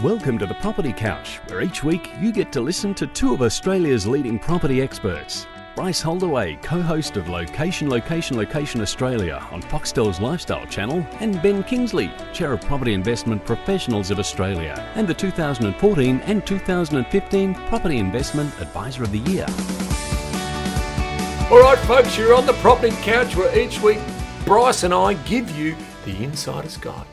Welcome to the Property Couch, where each week you get to listen to two of Australia's leading property experts. Bryce Holdaway, co-host of Location Australia on Foxtel's Lifestyle Channel, and Ben Kingsley, Chair of Property Investment Professionals of Australia and the 2014 and 2015 Property Investment Advisor of the Year. All right, folks, you're on the Property Couch, where each week Bryce and I give you the insider's guide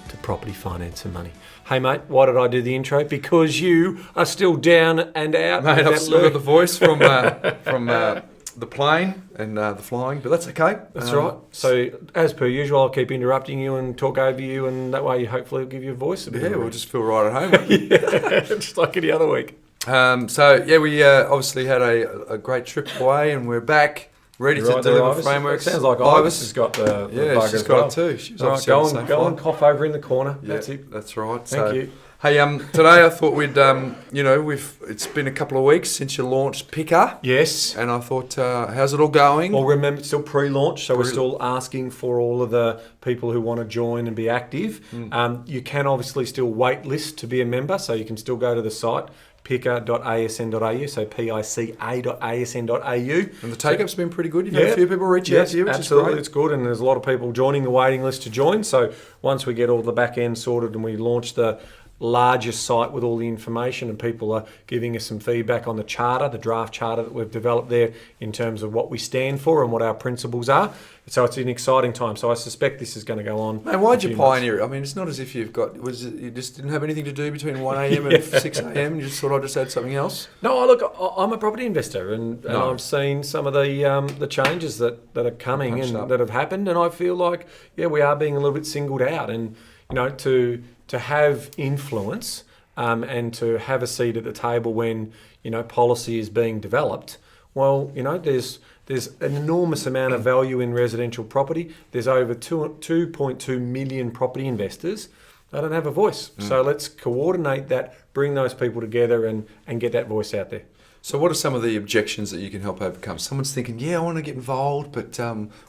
to property finance and money. Hey, mate, why did I do the intro? Because you are still down and out. Mate, I've still got the voice from the plane and the flying, but that's okay. That's right. So, as per usual, I'll keep interrupting you and talk over you, and that way, hopefully, it'll give you a voice. We'll just feel right at home. Yeah, just like any other week. We obviously had a great trip away, and we're back, ready to deliver frameworks. It sounds like Ivis has got the bug she's as got well. it too. She was All obviously right, go on, cough over in the corner. Yeah, that's it. That's right. Thank you. Hey, today I thought we'd, it's been a couple of weeks since you launched Picker. Yes. And I thought, how's it all going? Well, remember, it's still pre-launch, so we're still asking for all of the people who want to join and be active. You can obviously still wait list to be a member, so you can still go to the site, picker.asn.au, so pica.asn.au. And the take-up's been pretty good. You've had a few people reach out to you, which absolutely, is great. it's good, and there's a lot of people joining the waiting list to join. So once we get all the back end sorted and we launch the largest site with all the information, and people are giving us some feedback on the charter, the draft charter that we've developed there in terms of what we stand for and what our principles are. So it's an exciting time. So I suspect this is going to go on. Man, why'd you pioneer it? I mean, it's not as if you just didn't have anything to do between 1am and 6am? You just thought I'd just add something else? No, look, I'm a property investor, and I've seen some of the changes that are coming and that have happened, and I feel like, we are being a little bit singled out, and to have influence and to have a seat at the table when policy is being developed. Well, there's an enormous amount of value in residential property. There's over 2.2 million property investors. They don't have a voice. So let's coordinate that, bring those people together and get that voice out there. So what are some of the objections that you can help overcome? Someone's thinking, I want to get involved, but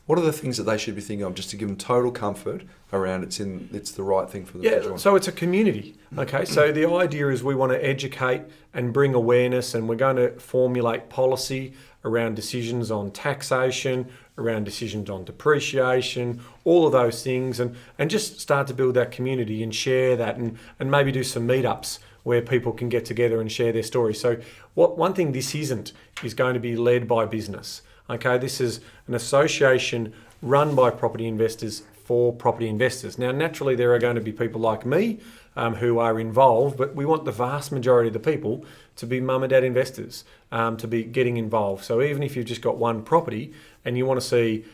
what are the things that they should be thinking of just to give them total comfort around it's the right thing for them to join? So it's a community. Okay, so the idea is we want to educate and bring awareness, and we're going to formulate policy around decisions on taxation, around decisions on depreciation, all of those things, and just start to build that community and share that, and maybe do some meetups where people can get together and share their stories. So one thing this isn't is going to be led by business. Okay, this is an association run by property investors for property investors. Now, naturally, there are going to be people like me who are involved, but we want the vast majority of the people to be mum and dad investors, to be getting involved. So even if you've just got one property and you want to see,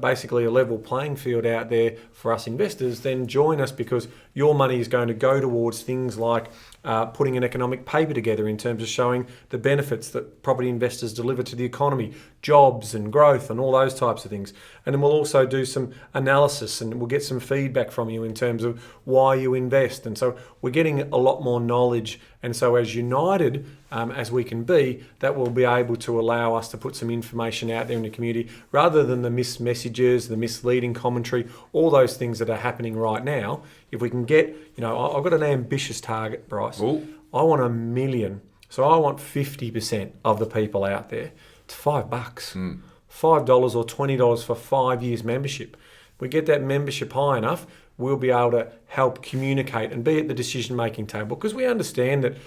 basically a level playing field out there for us investors, then join us, because your money is going to go towards things like putting an economic paper together in terms of showing the benefits that property investors deliver to the economy, jobs and growth and all those types of things. And then we'll also do some analysis, and we'll get some feedback from you in terms of why you invest. And so we're getting a lot more knowledge. And so as united as we can be, that will be able to allow us to put some information out there in the community, rather than the missed messages, the misleading commentary, all those things that are happening right now. If we can get, I've got an ambitious target, Bryce. Ooh. I want 1 million. So I want 50% of the people out there. It's $5. $5 or $20 for 5 years membership. We get that membership high enough, we'll be able to help communicate and be at the decision-making table, because we understand that,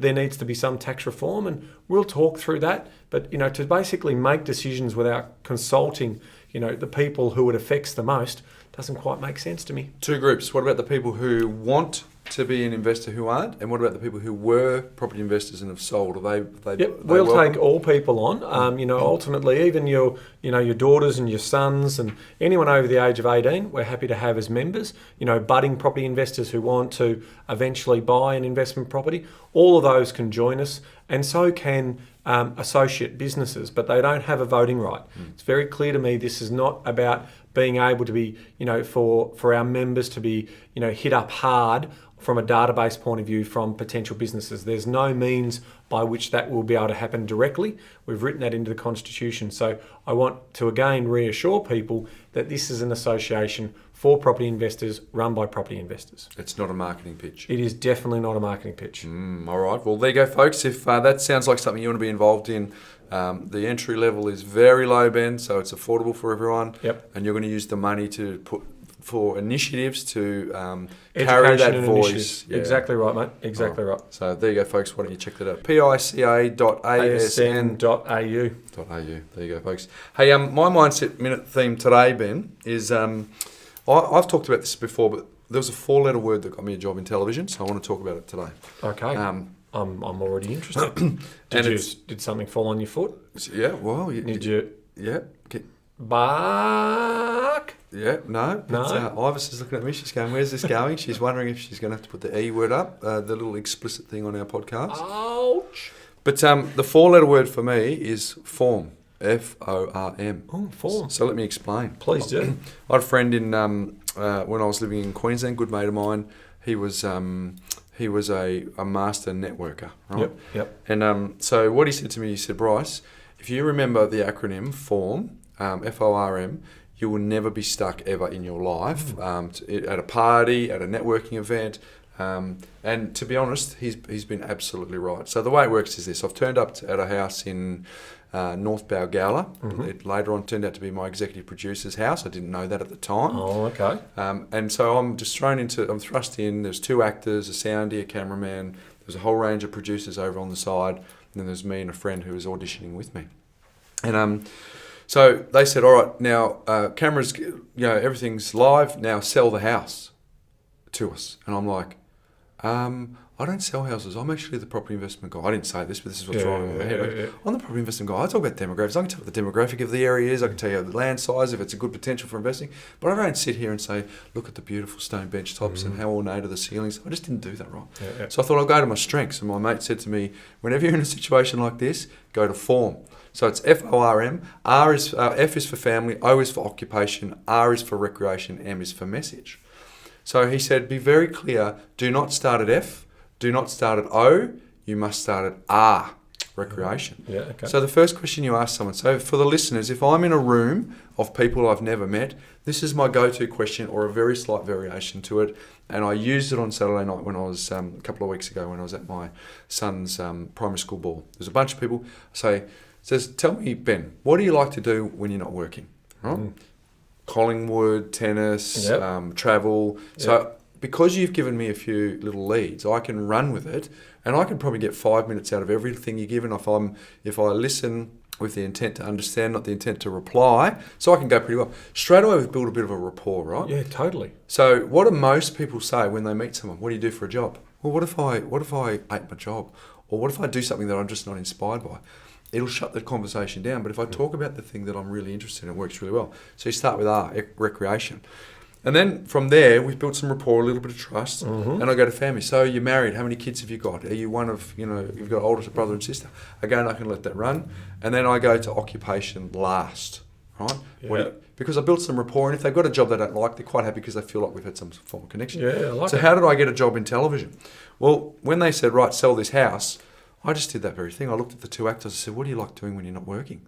there needs to be some tax reform, and we'll talk through that. But, to basically make decisions without consulting, the people who it affects the most doesn't quite make sense to me. Two groups. What about the people who want to be an investor who aren't, and what about the people who were property investors and have sold? We'll take all people on. Ultimately, even your daughters and your sons and anyone over the age of 18, we're happy to have as members. Budding property investors who want to eventually buy an investment property, all of those can join us, and so can associate businesses, but they don't have a voting right. It's very clear to me this is not about being able to be, for our members to be, hit up hard from a database point of view from potential businesses. There's no means by which that will be able to happen directly. We've written that into the Constitution. So I want to again reassure people that this is an association for property investors, run by property investors. It's not a marketing pitch. It is definitely not a marketing pitch. All right. Well, there you go, folks. If that sounds like something you want to be involved in, the entry level is very low, Ben, so it's affordable for everyone. Yep. And you're going to use the money to put for initiatives to carry that voice. Yeah. Exactly right, mate. Exactly right. So there you go, folks. Why don't you check that out? pica.asn.au. There you go, folks. Hey, my Mindset Minute theme today, Ben, is I've talked about this before, but there was a 4-letter word that got me a job in television, so I want to talk about it today. Okay. I'm already interested. Did something fall on your foot? Yeah. Well, did you? Yeah. Bark? Yeah, no. Ivis is looking at me. She's going, where's this going? She's wondering if she's going to have to put the E word up, the little explicit thing on our podcast. Ouch. But the 4-letter word for me is form. F-O-R-M. Oh, form. So let me explain. Please do. I had a friend in when I was living in Queensland, good mate of mine. He was a master networker, right? Yep. And so what he said to me, he said, Bryce, if you remember the acronym FORM, F-O-R-M, you will never be stuck ever in your life at a party, at a networking event. And to be honest, he's been absolutely right. So the way it works is this. I've turned up at a house in North Balgowlah. It later on turned out to be my executive producer's house. I didn't know that at the time. Oh, okay. And so I'm thrust in. There's 2 actors, a soundy, a cameraman. There's a whole range of producers over on the side. And then there's me and a friend who was auditioning with me. And so they said, all right, now cameras, everything's live. Now sell the house to us. And I'm like, I don't sell houses. I'm actually the property investment guy. I didn't say this, but this is what's wrong in my head. I'm the property investment guy. I talk about demographics. I can tell what the demographic of the area is. I can tell you the land size, if it's a good potential for investing. But I don't sit here and say, look at the beautiful stone bench tops and how ornate are the ceilings. I just didn't do that right. So I thought I'll go to my strengths. And my mate said to me, whenever you're in a situation like this, go to form. So it's F-O-R-M. F is for family, O is for occupation, R is for recreation, M is for message. So he said, be very clear, do not start at F, do not start at O, you must start at R, recreation. Yeah, okay. So the first question you ask someone, so for the listeners, if I'm in a room of people I've never met, this is my go-to question or a very slight variation to it. And I used it on Saturday night when I was, a couple of weeks ago when I was at my son's primary school ball. There's a bunch of people says, tell me, Ben, what do you like to do when you're not working? Right? Collingwood, tennis, travel. Yep. So because you've given me a few little leads, I can run with it, and I can probably get 5 minutes out of everything you give. And if I listen with the intent to understand, not the intent to reply, so I can go pretty well. Straight away, we've built a bit of a rapport, right? Yeah, totally. So what do most people say when they meet someone? What do you do for a job? Well, what if I hate my job? Or what if I do something that I'm just not inspired by? It'll shut the conversation down. But if I talk about the thing that I'm really interested in, it works really well. So you start with R, recreation. And then from there, we've built some rapport, a little bit of trust. And I go to family. So you're married. How many kids have you got? Are you one of, you've got older brother and sister? Again, I can let that run. And then I go to occupation last, right? Yeah. Because I built some rapport. And if they've got a job they don't like, they're quite happy because they feel like we've had some form of connection. Yeah, I like So how did I get a job in television? Well, when they said, right, sell this house, I just did that very thing. I looked at the 2 actors. I said, what do you like doing when you're not working?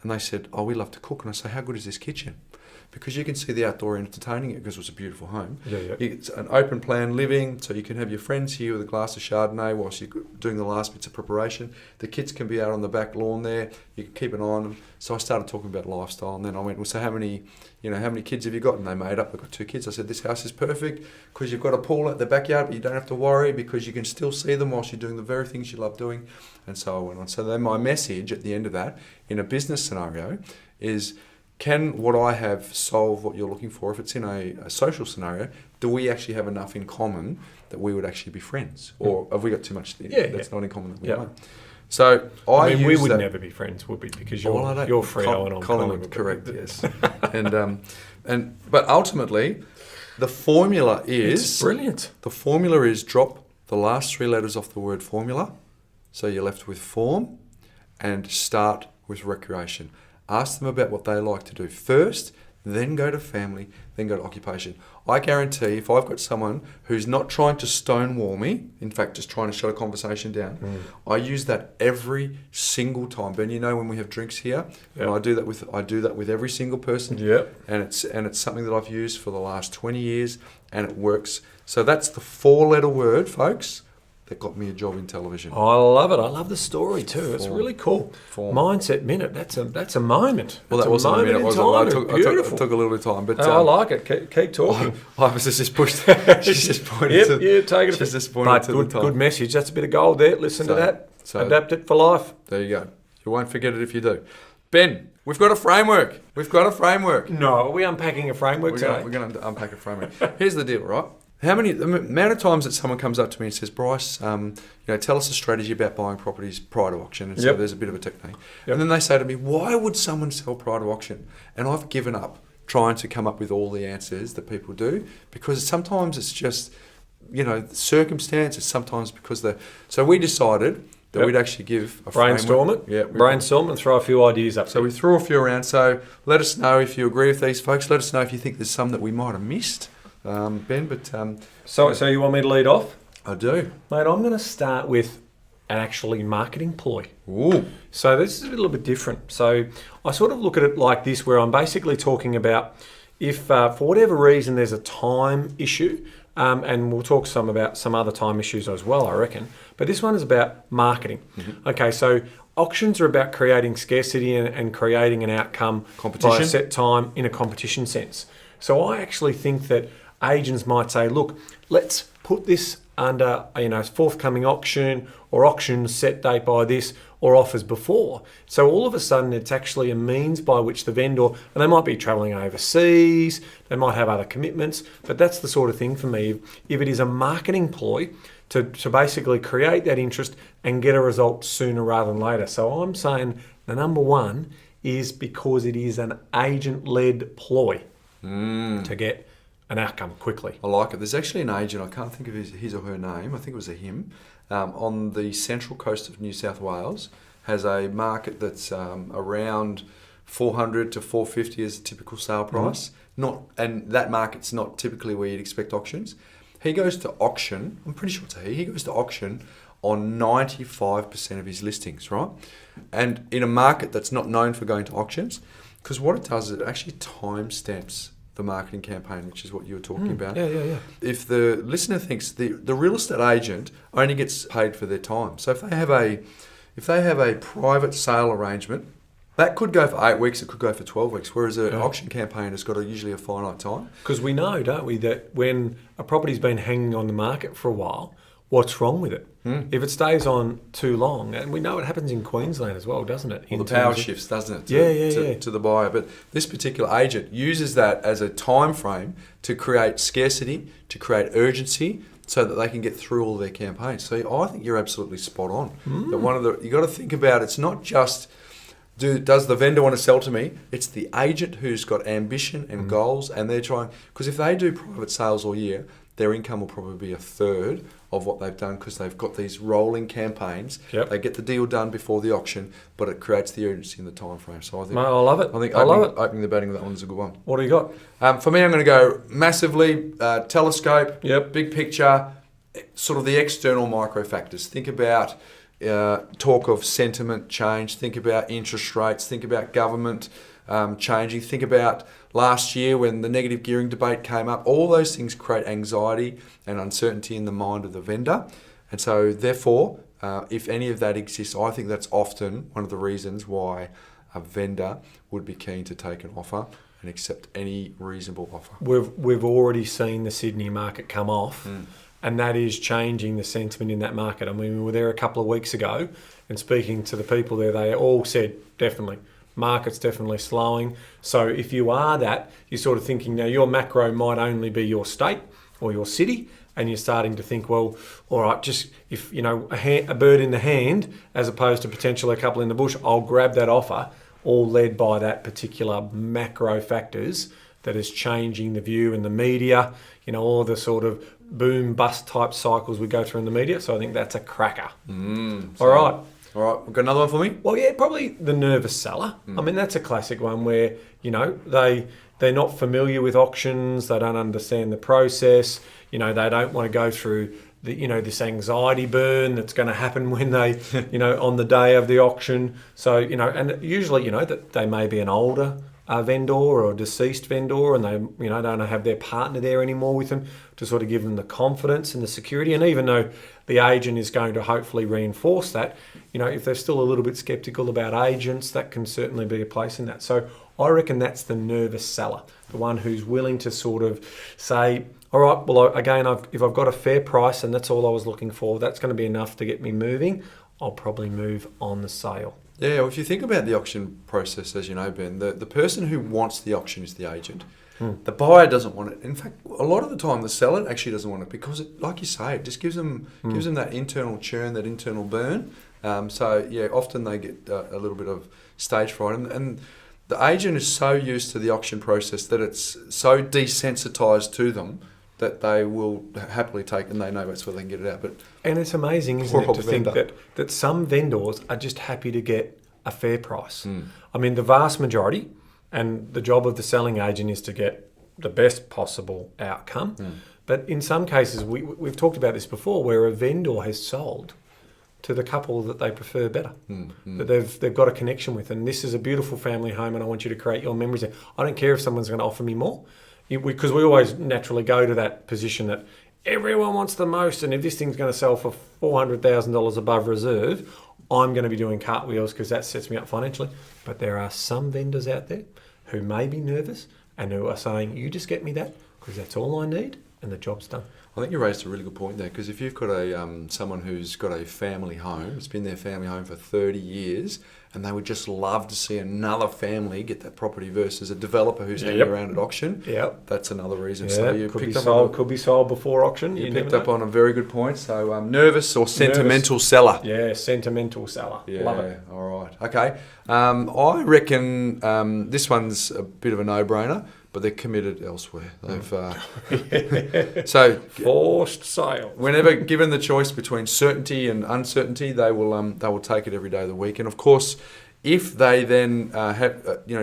And they said, oh, we love to cook. And I say, how good is this kitchen? Because you can see the outdoor entertaining it because it was a beautiful home. It's an open plan living, so you can have your friends here with a glass of Chardonnay whilst you're doing the last bits of preparation. The kids can be out on the back lawn there. You can keep an eye on them. So I started talking about lifestyle, and then I went, well, so how many kids have you got? And they made up. I've got 2 kids. I said, this house is perfect because you've got a pool at the backyard, but you don't have to worry because you can still see them whilst you're doing the very things you love doing. And so I went on. So then my message at the end of that, in a business scenario, is, can what I have solve what you're looking for? If it's in a social scenario, do we actually have enough in common that we would actually be friends? Or have we got too much that's not in common that we don't? So we would never be friends, would we? Because you're Freo and I'm Collingwood. Correct, yes. But ultimately, the formula is... It's brilliant. The formula is drop the last 3 letters off the word formula. So you're left with form and start with recreation. Ask them about what they like to do first, then go to family, then go to occupation. I guarantee if I've got someone who's not trying to stonewall me, in fact, just trying to shut a conversation down, I use that every single time. Ben, you know when we have drinks here, and I do that with every single person. Yep. And it's something that I've used for the last 20 years, and it works. So that's the 4-letter word, folks, that got me a job in television. I love it. I love the story too. It's really cool. Form. Mindset Minute. That's a moment. Well, that wasn't a minute, was it? Beautiful. I took a little bit of time, but I like it. Keep talking. I was just pushed. She's just pointed take it. She's just pointed to the time. Good message. That's a bit of gold there. Listen to that. Adapt it for life. There you go. You won't forget it if you do. Ben, we've got a framework. No, are we unpacking a framework today? We're going to unpack a framework. Here's the deal, right? The amount of times that someone comes up to me and says, Bryce, tell us a strategy about buying properties prior to auction. And so there's a bit of a technique. Yep. And then they say to me, why would someone sell prior to auction? And I've given up trying to come up with all the answers that people do, because sometimes it's just, circumstances, sometimes because so we decided that we'd actually give a brainstorm it. Yeah, brainstorm and throw a few ideas up. So we threw a few around. So let us know if you agree with these folks. Let us know if you think there's some that we might have missed. Ben, but so you want me to lead off? I do, mate. I'm going to start with an actually marketing ploy. Ooh. So this is a little bit different. So I sort of look at it like this, where I'm basically talking about if for whatever reason there's a time issue, and we'll talk about some other time issues as well, I reckon. But this one is about marketing. Mm-hmm. Okay, so auctions are about creating scarcity and creating an outcome by a set time in a competition sense. So I actually think that agents might say, look, let's put this under forthcoming auction, or auction set date by this, or offers before. So all of a sudden it's actually a means by which the vendor, and they might be travelling overseas, they might have other commitments, but that's the sort of thing for me. If it is a marketing ploy to basically create that interest and get a result sooner rather than later. So I'm saying the number one is because it is an agent-led ploy to get an outcome quickly. I like it. There's actually an agent, I can't think of his or her name, I think it was a him, on the central coast of New South Wales, has a market that's around 400 to 450 as a typical sale price. And that market's not typically where you'd expect auctions. He goes to auction, I'm pretty sure it's a he goes to auction on 95% of his listings, right? And in a market that's not known for going to auctions, because what it does is it actually timestamps the marketing campaign, which is what you were talking about. Yeah. If the listener thinks the real estate agent only gets paid for their time, so if they have a private sale arrangement, that could go for 8 weeks, it could go for 12 weeks, whereas an auction campaign has got usually a finite time. Because we know, don't we, that when a property's been hanging on the market for a while, what's wrong with it? If it stays on too long, and we know it happens in Queensland as well, doesn't it? Well, the power shifts, doesn't it, to the buyer. But this particular agent uses that as a time frame to create scarcity, to create urgency, so that they can get through all their campaigns. So I think you're absolutely spot on. That you got to think about, it's not just does the vendor want to sell to me? It's the agent who's got ambition and goals, and they're trying, because if they do private sales all year, their income will probably be a third of what they've done, because they've got these rolling campaigns. Yep. They get the deal done before the auction, but it creates the urgency in the time frame. So I think, mate, I love it. I think opening the batting with that one is a good one. What do you got? For me, I'm going to go massively telescope, Yep. big picture, sort of the external micro factors. Think about talk of sentiment change. Think about interest rates. Think about government changing. Think about last year when the negative gearing debate came up. All those things create anxiety and uncertainty in the mind of the vendor. And so therefore, if any of that exists, I think that's often one of the reasons why a vendor would be keen to take an offer and accept any reasonable offer. We've already seen the Sydney market come off, and that is changing the sentiment in that market. I mean, we were there a couple of weeks ago, and speaking to the people there, they all said, definitely, market's definitely slowing. So if you are that, you're sort of thinking, now your macro might only be your state or your city, and you're starting to think, well, all right, just if, a bird in the hand as opposed to potentially a couple in the bush, I'll grab that offer, all led by that particular macro factors that is changing the view in the media, all the sort of boom bust type cycles we go through in the media. So I think that's a cracker. All right, we've got another one for me? Well, yeah, probably the nervous seller. I mean, that's a classic one where, they they're not familiar with auctions, they don't understand the process, they don't want to go through this anxiety burn that's going to happen when they, on the day of the auction. So, and usually, that they may be an older vendor or a deceased vendor, and they, don't have their partner there anymore with them to sort of give them the confidence and the security. And even though the agent is going to hopefully reinforce that, if they're still a little bit skeptical about agents, that can certainly be a place in that. So I reckon that's the nervous seller, the one who's willing to sort of say, all right, well, again, if I've got a fair price and that's all I was looking for, that's going to be enough to get me moving, I'll probably move on the sale. Yeah, well, if you think about the auction process, as you know, Ben, the person who wants the auction is the agent. The buyer doesn't want it. In fact, a lot of the time, the seller actually doesn't want it because, like you say, it just gives them that internal churn, that internal burn. Often they get a little bit of stage fright. And the agent is so used to the auction process that it's so desensitised to them that they will happily take, and they know that's where they can get it out. And it's amazing, isn't it, to think that some vendors are just happy to get a fair price. I mean, the vast majority, and the job of the selling agent is to get the best possible outcome. But in some cases, we've talked about this before, where a vendor has sold to the couple that they prefer better, that they've got a connection with. And this is a beautiful family home, and I want you to create your memories there. I don't care if someone's going to offer me more, because we always naturally go to that position that everyone wants the most, and if this thing's going to sell for $400,000 above reserve, I'm going to be doing cartwheels because that sets me up financially. But there are some vendors out there who may be nervous and who are saying, you just get me that because that's all I need and the job's done. I think you raised a really good point there, because if you've got someone who's got a family home, it's been their family home for 30 years, and they would just love to see another family get that property versus a developer who's hanging around at auction, that's another reason. So you could be sold before auction. You picked up on a very good point. So nervous or sentimental seller? Yeah, sentimental seller. Yeah, love it. All right. Okay. I reckon this one's a bit of a no-brainer, but they're committed elsewhere. They've so forced sale. Whenever given the choice between certainty and uncertainty, they will take it every day of the week. And of course, if they then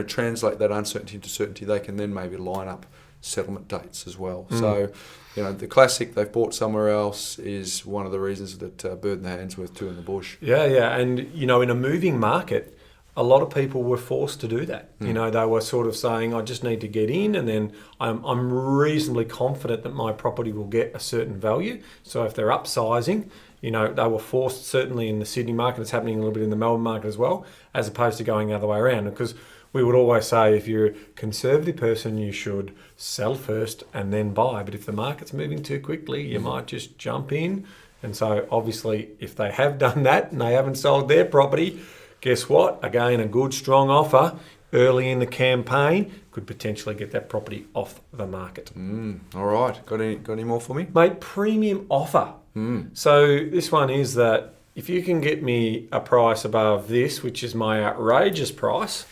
translate that uncertainty into certainty, they can then maybe line up settlement dates as well. So, the classic they've bought somewhere else is one of the reasons that bird in the hand's worth two in the bush. Yeah, and in a moving market, a lot of people were forced to do that. They were sort of saying, I just need to get in, and then I'm reasonably confident that my property will get a certain value. So if they're upsizing, they were forced, certainly in the Sydney market, it's happening a little bit in the Melbourne market as well, as opposed to going the other way around. Because we would always say, if you're a conservative person, you should sell first and then buy. But if the market's moving too quickly, you might just jump in. And so obviously, if they have done that and they haven't sold their property, guess what? Again, a good, strong offer early in the campaign could potentially get that property off the market. All right. Got any more for me? Mate, premium offer. So this one is that if you can get me a price above this, which is my outrageous price,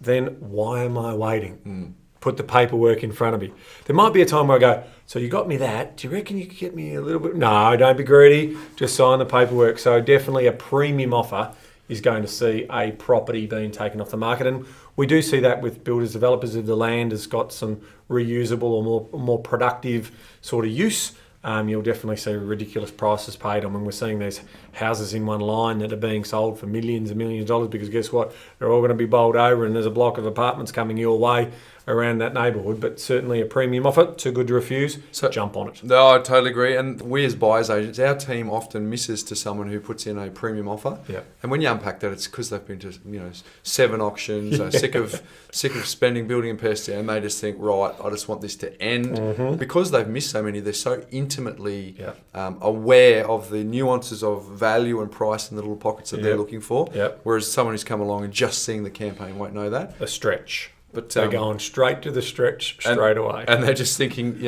then why am I waiting? Put the paperwork in front of me. There might be a time where I go, so you got me that. Do you reckon you could get me a little bit? No, don't be greedy. Just sign the paperwork. So definitely a premium offer is going to see a property being taken off the market. And we do see that with builders, developers. If the land has got some reusable or more productive sort of use, you'll definitely see ridiculous prices paid. I mean, we're seeing these houses in one line that are being sold for millions and millions of dollars because guess what? They're all going to be bowled over and there's a block of apartments coming your way around that neighbourhood. But certainly a premium offer, too good to refuse, so jump on it. No, I totally agree. And we as buyers agents, our team often misses to someone who puts in a premium offer. Yeah. And when you unpack that, it's because they've been to 7 auctions, sick of spending, building and pesting, and they just think, right, I just want this to end. Because they've missed so many, they're so intimately aware of the nuances of value and price in the little pockets that they're looking for. Whereas someone who's come along and just seeing the campaign won't know that. A stretch. But they're going straight to the stretch straight away. And they're just thinking,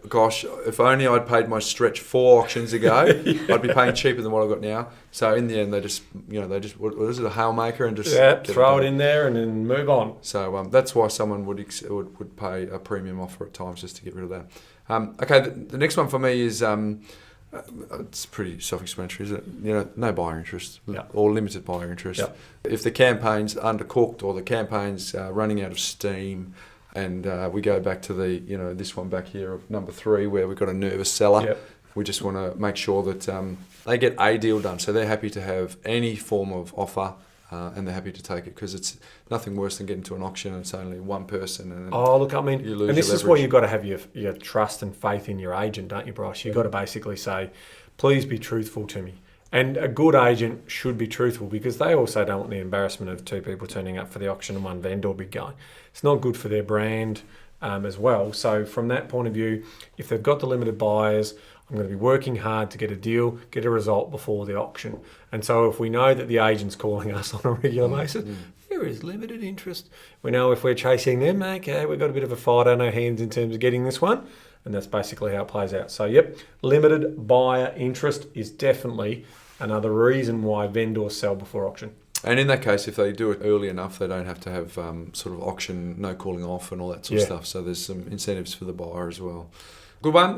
gosh, if only I'd paid my stretch 4 auctions ago, I'd be paying cheaper than what I've got now. So in the end, they just what is it, a hail maker and just throw it in there and then move on. So that's why someone would pay a premium offer at times just to get rid of that. Okay, the next one for me is it's pretty self-explanatory, isn't it? No buyer interest or limited buyer interest. If the campaign's undercooked or the campaign's running out of steam, And we go back to this one back here, number 3, where we've got a nervous seller. Yep. We just want to make sure that they get a deal done. So they're happy to have any form of offer, and they're happy to take it, because it's nothing worse than getting to an auction and it's only one person. And look, I mean, you lose and this your is where leverage. you've got to have your trust and faith in your agent, don't you, Bryce? You've got to basically say, please be truthful to me. And a good agent should be truthful, because they also don't want the embarrassment of 2 people turning up for the auction and one vendor be going. It's not good for their brand as well. So from that point of view, if they've got the limited buyers, I'm going to be working hard to get a deal, get a result before the auction. And so if we know that the agent's calling us on a regular basis, there is limited interest. We know if we're chasing them, okay, we've got a bit of a fight on our hands in terms of getting this one. And that's basically how it plays out. So, yep, limited buyer interest is definitely another reason why vendors sell before auction. And in that case, if they do it early enough, they don't have to have sort of auction, no calling off and all that sort of stuff. So there's some incentives for the buyer as well. Good one.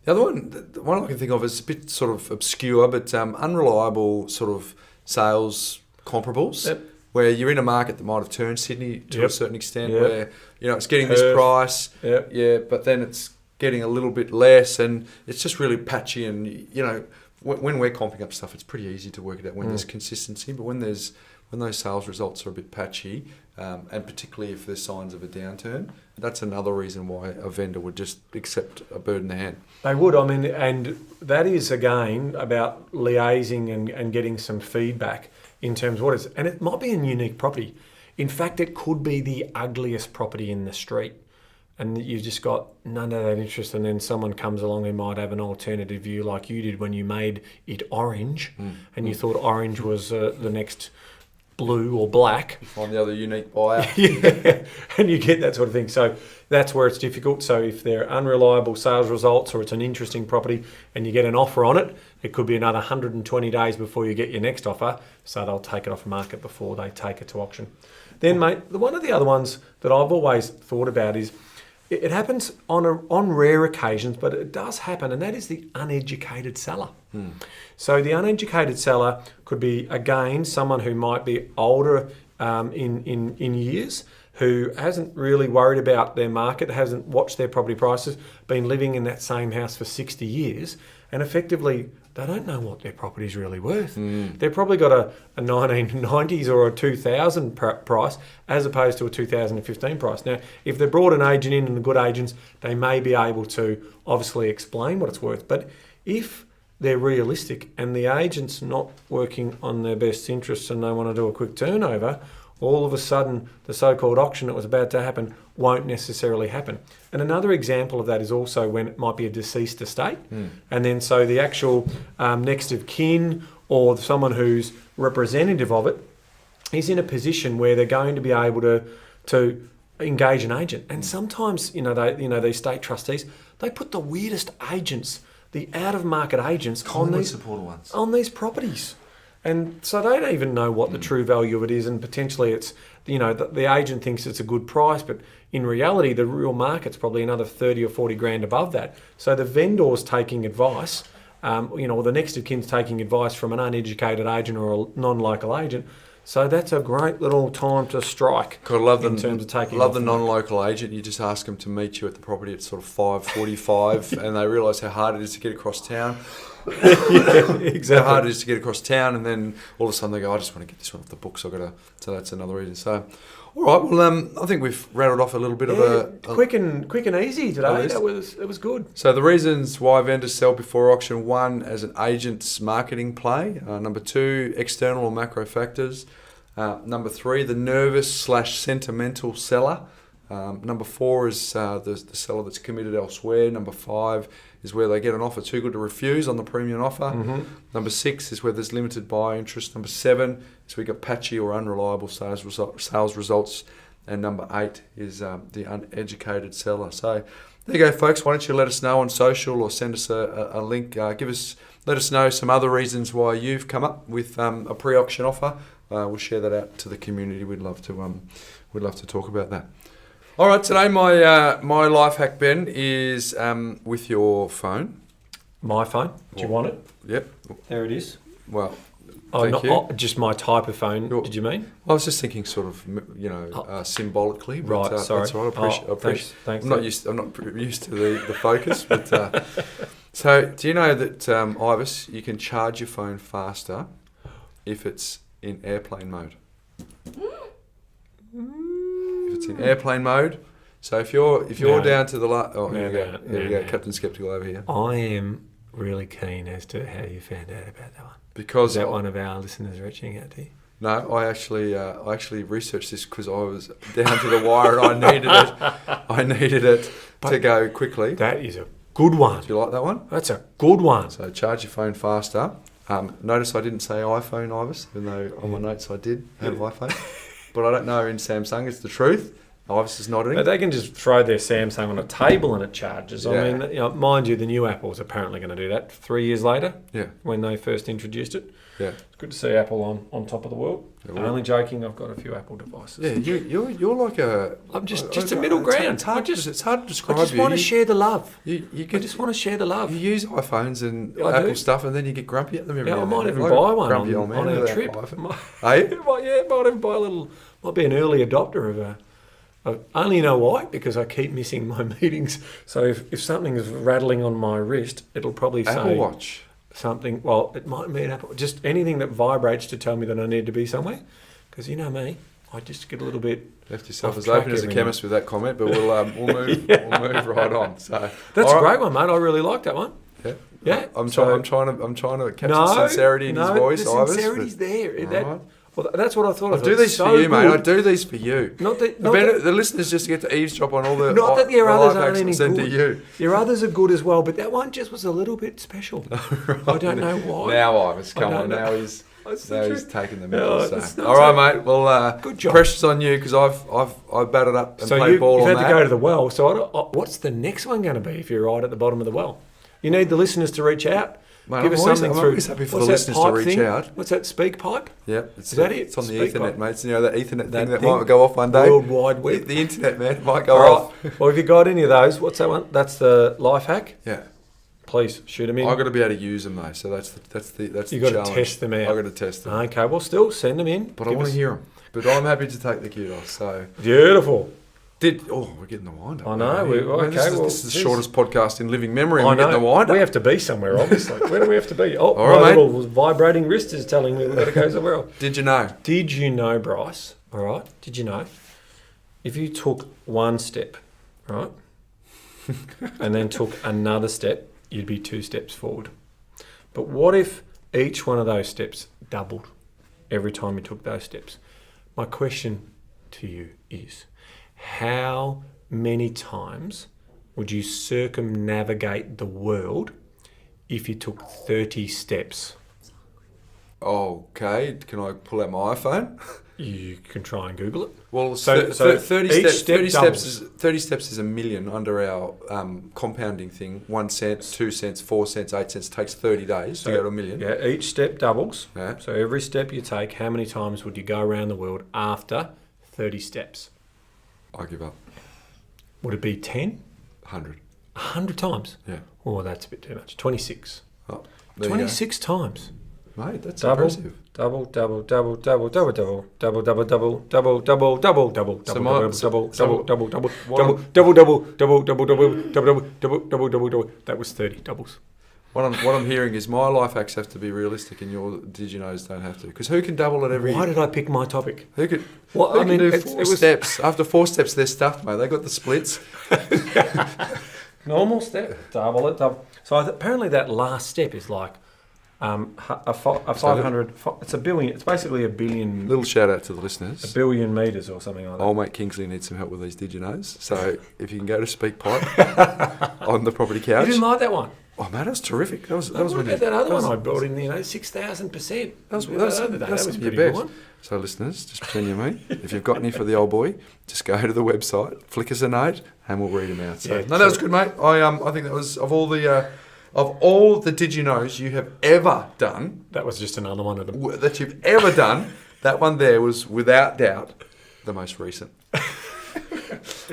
The other one, the one I can think of is a bit sort of obscure, but unreliable sort of sales comparables. Yep. Where you're in a market that might have turned Sydney to a certain extent, Yep. where it's getting this price, Yep. but then it's getting a little bit less, and it's just really patchy. And when we're comping up stuff, it's pretty easy to work it out when there's consistency. But when those sales results are a bit patchy, and particularly if there's signs of a downturn, that's another reason why a vendor would just accept a bird in the hand. They would. I mean, and that is, again, about liaising and getting some feedback in terms of what is. And it might be a unique property. In fact, it could be the ugliest property in the street. And you've just got none of that interest, and then someone comes along who might have an alternative view like you did when you made it orange, and you thought orange was the next blue or black. Find the other unique buyer. Yeah, and you get that sort of thing. So that's where it's difficult. So if they're unreliable sales results, or it's an interesting property and you get an offer on it, it could be another 120 days before you get your next offer. So they'll take it off market before they take it to auction. Then, mate, one of the other ones that I've always thought about is, it happens on rare occasions, but it does happen, and that is the uneducated seller. So the uneducated seller could be, again, someone who might be older in years, who hasn't really worried about their market, hasn't watched their property prices, been living in that same house for 60 years, and effectively they don't know what their property is really worth. They've probably got a 1990s or a 2000 price as opposed to a 2015 price. Now, if they brought an agent in, and the good agents, they may be able to obviously explain what it's worth. But if they're realistic and the agent's not working on their best interests and they want to do a quick turnover, all of a sudden the so-called auction that was about to happen won't necessarily happen. And another example of that is also when it might be a deceased estate, and then so the actual next of kin or someone who's representative of it is in a position where they're going to be able to engage an agent. And sometimes the estate trustees, they put the weirdest agents, the out-of-market agents on these properties. And so they don't even know what the true value of it is, and potentially it's, the agent thinks it's a good price, but in reality, the real market's probably another 30 or 40 grand above that. So the vendor's taking advice, or the next of kin's taking advice from an uneducated agent or a non-local agent. So that's a great little time to strike. I love in terms of taking. Love the non-local agent. You just ask them to meet you at the property at sort of 5:45, and they realise how hard it is to get across town. Yeah, exactly. How hard it is to get across town, and then all of a sudden they go, I just want to get this one off the books. So that's another reason. So, all right. Well, I think we've rattled off a little bit of a quick and easy today. It was good. So the reasons why vendors sell before auction: 1, as an agent's marketing play. Number 2, external or macro factors. Number 3, the nervous/sentimental seller. Number 4 is the seller that's committed elsewhere. Number 5 is where they get an offer too good to refuse on the premium offer. Number 6 is where there's limited buyer interest. Number 7 is we got patchy or unreliable sales results. And number 8 is the uneducated seller. So there you go, folks. Why don't you let us know on social or send us a link. Let us know some other reasons why you've come up with a pre-auction offer. We'll share that out to the community. We'd love to talk about that. All right, today my life hack, Ben, is with your phone. My phone. Do you want it? Yep. There it is. Well, Thank you. Just my type of phone. You're- Did you mean? I was just thinking sort of, symbolically. But, Right. Sorry. That's all right. I appreciate. Thanks. I'm not used to the focus, but so do you know that Ibis, you can charge your phone faster if it's in airplane mode. If it's in airplane mode, so if you're No. down to the here we go, no. Captain Skeptical over here. I am really keen as to how you found out about that one. Because Is that one of our listeners reaching out to you? No, I actually researched this because I was down to the wire and I needed it. I needed it to go quickly. That is a good one. Do you like that one? That's a good one. So charge your phone faster. Notice I didn't say iPhone, Ibis, even though on my notes I did have iPhone. But I don't know in Samsung, it's the truth. Ibis is nodding. But they can just throw their Samsung on a table and it charges. Yeah. I mean, mind you, the new Apple's apparently going to do that 3 years later Yeah, when they first introduced it. yeah. It's good to see Apple on top of the world. Yeah, well- Only joking, I've got a few Apple devices. Yeah, you're like a... I'm just a middle ground. It's hard to I describe just you. want to share the love. You I get, just want to share the love. you use iPhones and I Apple do. stuff, and then you get grumpy at them every Yeah, I now and might then. even Like buy a one grumpy on old man our with that trip. iPhone. Hey? Might even buy a little. Might be an early adopter of a. I only know why, because I keep missing my meetings. So if something is rattling on my wrist, it'll probably Apple say Watch. something. Well, it might be an Apple. Just anything that vibrates to tell me that I need to be somewhere. Because you know me, I just get a little bit. Left yourself Off as track open as a every chemist with that comment, but we'll move right on. So That's all a right. great one, mate. I really like that one. Yeah, Yeah. I'm so- trying to capture sincerity in his voice. The Ibis, sincerity's there. but- That, Alright. well, that's what I thought. I do these for you, mate. I do these for you. Not that. The listeners just get to eavesdrop on all the Not that your others life aren't hacks any I send to good. you. Your others are good as well, but that one just was a little bit special. I don't know why. Now, Ibis, come I on. don't Now know. he's That's the now he's truth. taking the No, middle. it's So. not All right, mate. Well, Good job. pressure's on you because I've batted up and So played ball you've on had that. to go to the well. So what's the next one going to be if you're right at the bottom of the well? You need the listeners to reach out. Mate, Give I'm us always- something I'm through. always happy for what's the that listeners to pipe reach thing? out. What's that speak pipe? Yep, it's Is that it? It's on the Speak Ethernet, pipe. mate. So, you know that Ethernet That thing that thing? might go off one day. World Wide Web. The internet, man, it might go All off. right. Well, if you got any of those, what's that one? That's the life hack. Yeah, Please shoot them in. I got to be able to use them though. So that's the You got got to test them out. I got to test them, Okay. Well, still send them in. but I Give want us- to hear them. But I'm happy to take the kudos. So Beautiful. we're getting the wind up. I know, Man, this is the this- shortest podcast in living memory. And I we're getting the know. wind We up. have to be somewhere, obviously. Where do we have to be? Oh, All right, my mate. little vibrating wrist is telling me that it goes somewhere else. Did you know? Did you know, Bryce? All right. Did you know? If you took one step, right, and then took another step, you'd be 2 steps forward. But what if each one of those steps doubled every time you took those steps? My question to you is, how many times would you circumnavigate the world if you took 30 steps? Okay, can I pull out my iPhone? You can try and Google it. Well, So 30 each steps. step 30 doubles. steps is 30 steps is a million under our compounding thing. 1 cent, 2 cents, 4 cents, 8 cents takes 30 days to go to a million. Yeah, each step doubles. Yeah. So every step you take, how many times would you go around the world after 30 steps? I give up. Would it be 10? 100. 100 times? Yeah. Oh, that's a bit too much. 26. Oh, there you go. 26 times. Mate, that's Double, impressive. double, double, double, double, double, double, double, double, double, double, double, double, double, So double, my- double, so- double, so double, double, double, what double, I'm- double, double, double, double, double, double, double, double, double, double. That was 30 doubles. What I'm hearing is my life hacks have to be realistic and your did you knows don't have to. Because who can double at every... Why did I pick my topic? Who could, Well, who I can mean, do it 4 was steps? After 4 steps, they're stuffed, mate. They got the splits. normal step, double it, double. So apparently that last step is like a 500. It's a billion. It's basically a billion. Little shout out to the A listeners. billion meters or something like that. Old mate Kingsley needs some help with these did you knows. So if you can go to Speak Pipe on the property You couch. didn't like that one. Oh man, that was terrific. That was What when about that other that was- one I built in? 6,000%. That was That was a your pretty best. good one. So listeners, just pretend you're me. If you've got any for the old boy, just go to the website, flick us a note, and we'll read them out. So Yeah, no, that was good, mate. I think that was of all the did you knows you have ever done That was just another one of them. that you've ever done. That one there was without doubt the most recent.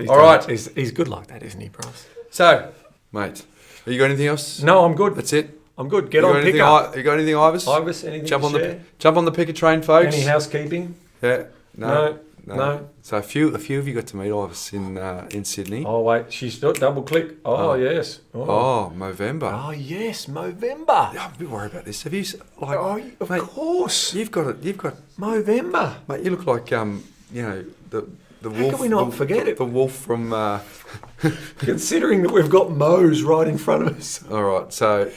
All right. He's good like that, isn't he, Bryce? So, mate, have you got anything else? No, I'm good. That's it. I'm good. Get You on got anything, pickup. you got anything, Ivers? Ivers, anything Jump to on share? jump on the picker train, folks. Any housekeeping? Yeah. No. So a few of you got to meet Ivers in Sydney. Oh wait, she's not double click. Oh yes. Oh, Movember. Oh yes, Movember. Yeah, I'm a bit worried about this. Have you Of mate, course. You've got Movember. mate. You look like the How wolf. can we not forget it? The wolf from. Considering that we've got Moe's right in front of us. All right, so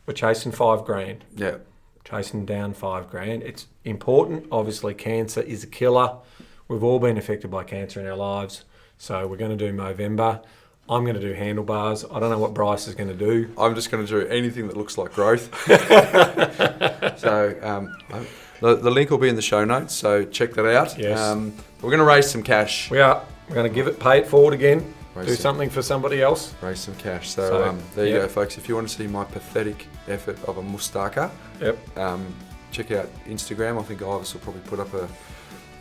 We're chasing $5,000. yeah, Chasing down $5,000. It's important. Obviously, cancer is a killer. We've all been affected by cancer in our lives. So we're going to do Movember. I'm going to do handlebars. I don't know what Bryce is going to do. I'm just going to do anything that looks like growth. So the link will be in the show notes. So check that out. Yes. We're going to raise some cash. We are. We're going to pay it forward again. Raise Do some- something for somebody else. Raise some cash. So there you go, folks. If you want to see my pathetic effort of a mustaka, Yep. check out Instagram. I think Ivers will probably put up a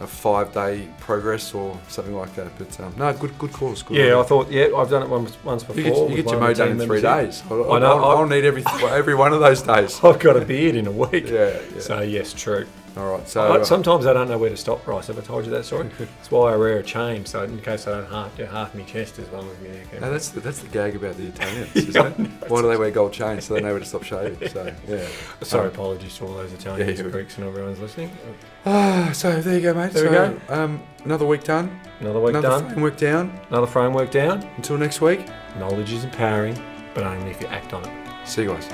5-day progress or something like that. But no, good cause. Good Yeah, idea. I thought. Yeah, I've done it once before. You get with your one of mo the done team in 3 members days. here. I know. I'll need every one of those days. I've got a beard in a week. Yeah. So yes, true. All right. So Sometimes I don't know where to stop, Bryce. Have I told you that story? That's why I wear a chain, so in case I don't do half my chest as well as me. no, that's the gag about the Italians, isn't it? Why do they wear gold chains? So they know where to stop shaving. So yeah. Sorry, apologies to all those Italians Yeah. and Greeks and everyone's listening. So there you go, mate. There we go. Another week done. Another week Another done. framework down. Another framework down. Until next week. Knowledge is empowering, but only if you act on it. See you guys.